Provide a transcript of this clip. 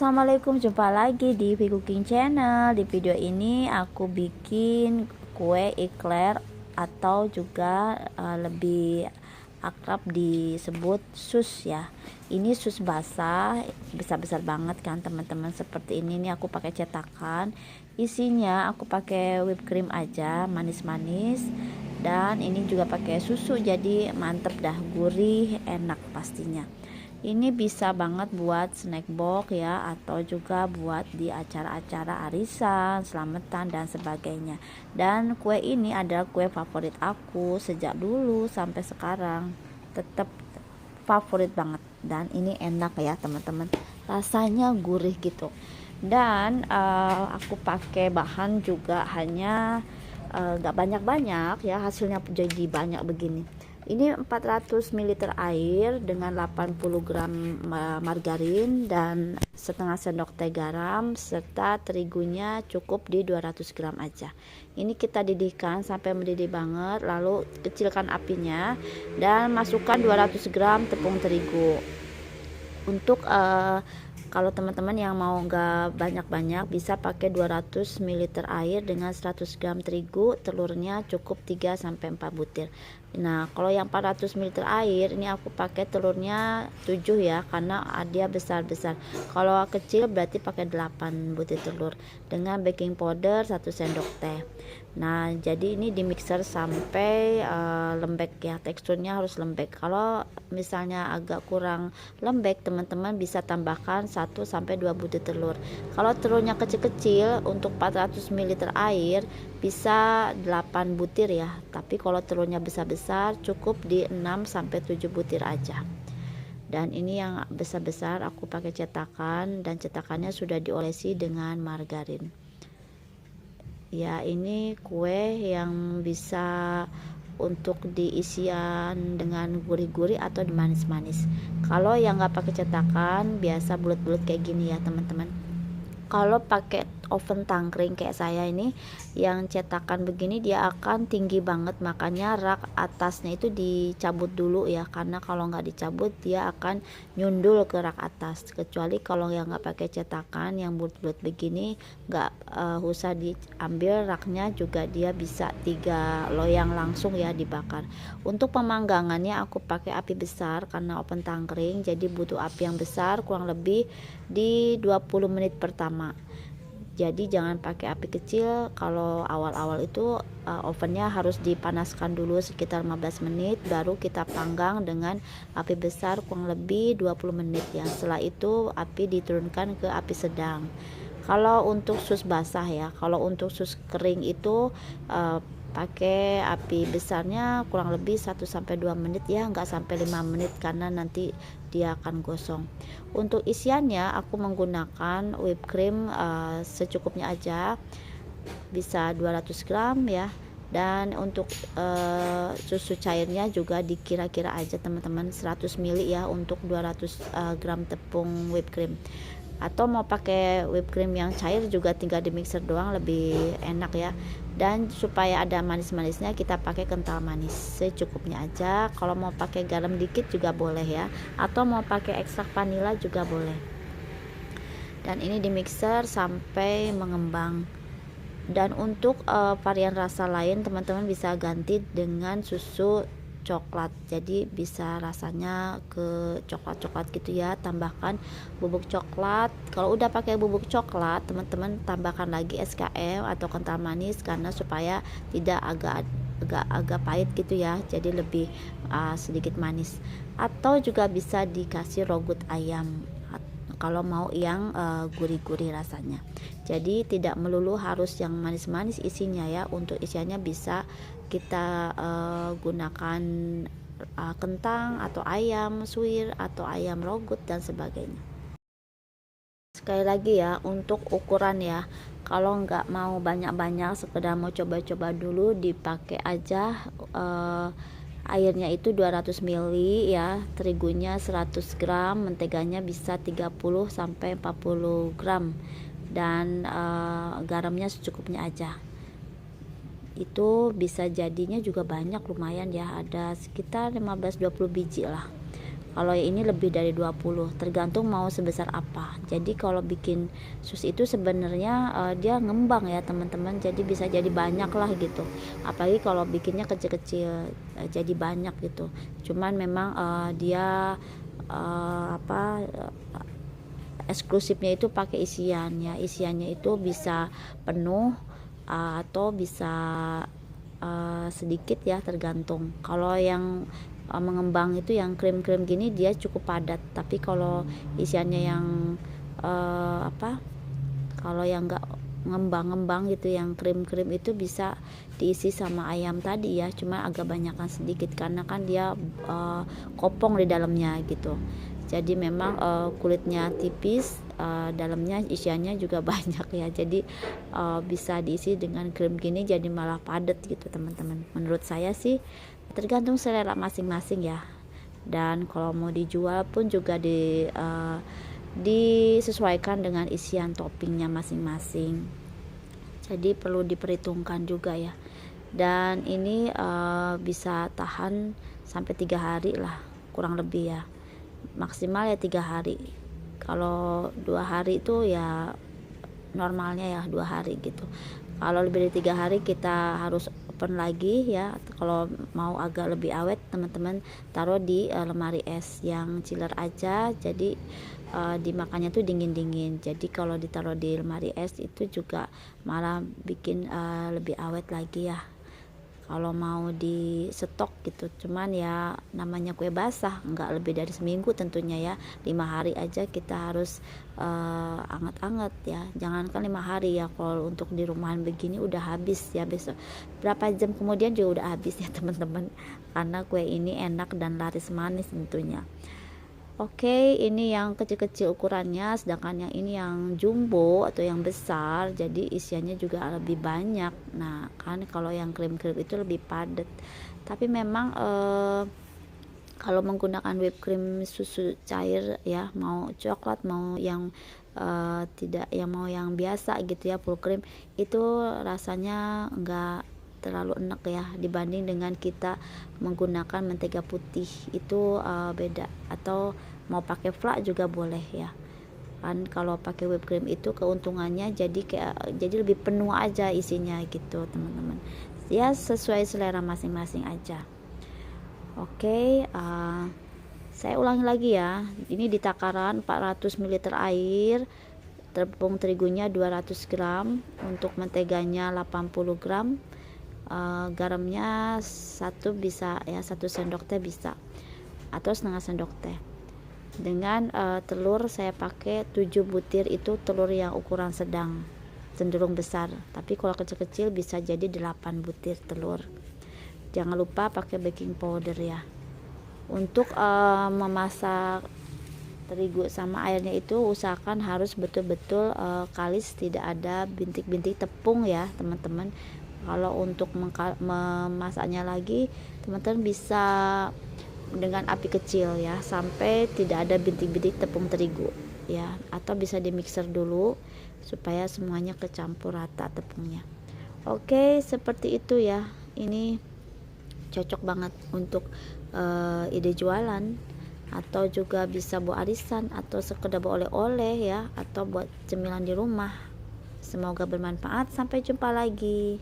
Assalamualaikum, jumpa lagi di V Cooking Channel. Di video ini aku bikin kue eclair atau juga lebih akrab disebut sus ya. Ini sus basah, besar-besar banget kan teman-teman, seperti ini nih. Aku pakai cetakan, isinya aku pakai whipped cream aja, manis-manis. Dan ini juga pakai susu, jadi mantep dah, gurih, enak pastinya. Ini bisa banget buat snack box ya, atau juga buat di acara-acara arisan, selamatan dan sebagainya. Dan kue ini adalah kue favorit aku sejak dulu sampai sekarang, tetap favorit banget. Dan ini enak ya teman-teman, rasanya gurih gitu. Dan aku pakai bahan juga hanya gak banyak-banyak ya, hasilnya jadi banyak begini. Ini 400 ml air dengan 80 gram margarin dan setengah sendok teh garam, serta terigunya cukup di 200 gram aja. Ini kita didihkan sampai mendidih banget, lalu kecilkan apinya dan masukkan 200 gram tepung terigu. Untuk kalau teman-teman yang mau gak banyak-banyak, bisa pakai 200 ml air dengan 100 gram terigu, telurnya cukup 3-4 butir. Nah, kalau yang 400 ml air ini aku pakai telurnya 7 ya, karena dia besar-besar. Kalau kecil berarti pakai 8 butir telur dengan baking powder 1 sendok teh. Nah, jadi ini di mixer sampai lembek ya, teksturnya harus lembek. Kalau misalnya agak kurang lembek, teman-teman bisa tambahkan 1-2 butir telur. Kalau telurnya kecil-kecil, untuk 400 ml air bisa 8 butir ya, tapi kalau telurnya besar-besar cukup di 6-7 butir aja. Dan ini yang besar-besar aku pakai cetakan, dan cetakannya sudah diolesi dengan margarin ya. Ini kue yang bisa untuk diisian dengan gurih-gurih atau manis-manis. Kalau yang nggak pakai cetakan, biasa bulat-bulat kayak gini ya teman-teman. Kalau pakai oven tangkring kayak saya ini yang cetakan begini, dia akan tinggi banget, makanya rak atasnya itu dicabut dulu ya, karena kalau nggak dicabut dia akan nyundul ke rak atas. Kecuali kalau yang nggak pakai cetakan yang bulat-bulat begini, nggak usah diambil raknya, juga dia bisa 3 loyang langsung ya dibakar. Untuk pemanggangannya aku pakai api besar karena oven tangkring, jadi butuh api yang besar, kurang lebih di 20 menit pertama. Jadi jangan pakai api kecil. Kalau awal-awal itu ovennya harus dipanaskan dulu sekitar 15 menit, baru kita panggang dengan api besar kurang lebih 20 menit ya. Setelah itu api diturunkan ke api sedang. Kalau untuk sus basah ya, kalau untuk sus kering itu pakai api besarnya kurang lebih 1-2 menit ya, nggak sampai 5 menit karena nanti dia akan gosong. Untuk isiannya aku menggunakan whipped cream secukupnya aja, bisa 200 gram ya. Dan untuk susu cairnya juga dikira-kira aja teman-teman, 100 ml ya untuk 200 gram tepung whipped cream. Atau mau pakai whipped cream yang cair juga tinggal di mixer doang, lebih enak ya. Dan supaya ada manis-manisnya, kita pakai kental manis secukupnya aja. Kalau mau pakai garam dikit juga boleh ya, atau mau pakai ekstrak vanila juga boleh. Dan ini di mixer sampai mengembang. Dan untuk varian rasa lain, teman-teman bisa ganti dengan susu coklat, jadi bisa rasanya ke coklat-coklat gitu ya. Tambahkan bubuk coklat. Kalau udah pakai bubuk coklat, teman-teman tambahkan lagi SKM atau kental manis, karena supaya tidak agak pahit gitu ya, jadi lebih sedikit manis. Atau juga bisa dikasih rogut ayam kalau mau yang gurih-gurih rasanya. Jadi tidak melulu harus yang manis-manis isinya ya. Untuk isiannya bisa kita gunakan kentang atau ayam suwir atau ayam rogut dan sebagainya. Sekali lagi ya, untuk ukuran ya, kalau nggak mau banyak-banyak, sekedar mau coba-coba dulu, dipakai aja airnya itu 200 ml ya, terigunya 100 gram, menteganya bisa 30-40 gram, dan garamnya secukupnya aja. Itu bisa jadinya juga banyak, lumayan ya, ada sekitar 15-20 biji lah. Kalau yang ini lebih dari 20, tergantung mau sebesar apa. Jadi kalau bikin sus itu sebenarnya dia ngembang ya teman-teman, jadi bisa jadi banyak lah gitu. Apalagi kalau bikinnya kecil-kecil jadi banyak gitu. Cuman memang dia eksklusifnya itu pakai isian ya. Isiannya itu bisa penuh atau bisa sedikit ya, tergantung. Kalau yang mengembang itu yang krim-krim gini dia cukup padat, tapi kalau isiannya yang kalau yang enggak ngembang-ngembang gitu, yang krim-krim itu bisa diisi sama ayam tadi ya, cuma agak banyakan sedikit karena kan dia kopong di dalamnya gitu. Jadi memang kulitnya tipis, dalamnya isiannya juga banyak ya, jadi bisa diisi dengan krim gini jadi malah padat gitu teman-teman. Menurut saya sih tergantung selera masing-masing ya, dan kalau mau dijual pun juga disesuaikan dengan isian toppingnya masing-masing, jadi perlu diperhitungkan juga ya. Dan ini bisa tahan sampai 3 hari lah kurang lebih ya, maksimal ya 3 hari. Kalau 2 hari itu ya normalnya ya 2 hari gitu. Kalau lebih dari 3 hari kita harus open lagi ya. Kalau mau agak lebih awet teman-teman taruh di lemari es yang chiller aja, jadi dimakannya tuh dingin-dingin. Jadi kalau ditaruh di lemari es itu juga malah bikin lebih awet lagi ya kalau mau di stok gitu. Cuman ya namanya kue basah nggak lebih dari seminggu tentunya ya, 5 hari aja kita harus anget-anget ya, jangankan 5 hari ya, kalau untuk di rumahan begini udah habis ya, besok berapa jam kemudian juga udah habis ya teman-teman, karena kue ini enak dan laris manis tentunya. Oke, ini yang kecil-kecil ukurannya, sedangkan yang ini yang jumbo atau yang besar, jadi isiannya juga lebih banyak. Nah, kan kalau yang krim-krim itu lebih padat. Tapi memang kalau menggunakan whipped cream susu cair ya, mau coklat mau yang tidak, yang mau yang biasa gitu ya, full cream, itu rasanya enggak terlalu enak ya dibanding dengan kita menggunakan mentega putih, itu beda. Atau mau pakai flak juga boleh ya kan. Kalau pakai whipped cream itu keuntungannya jadi lebih penuh aja isinya gitu teman-teman ya, sesuai selera masing-masing aja. Oke, saya ulangi lagi ya, ini di takaran 400 ml air, tepung terigunya 200 gram, untuk menteganya 80 gram, garamnya 1 bisa ya, 1 sendok teh bisa atau setengah sendok teh. Dengan telur saya pakai 7 butir, itu telur yang ukuran sedang, cenderung besar, tapi kalau kecil-kecil bisa jadi 8 butir telur. Jangan lupa pakai baking powder ya. Untuk memasak terigu sama airnya itu usahakan harus betul-betul kalis, tidak ada bintik-bintik tepung ya teman-teman. Kalau untuk memasaknya lagi, teman-teman bisa dengan api kecil ya, sampai tidak ada bintik-bintik tepung terigu ya, atau bisa di mixer dulu supaya semuanya kecampur rata tepungnya. Oke, seperti itu ya. Ini cocok banget untuk ide jualan, atau juga bisa buat arisan, atau sekedar buat oleh-oleh ya, atau buat cemilan di rumah. Semoga bermanfaat. Sampai jumpa lagi.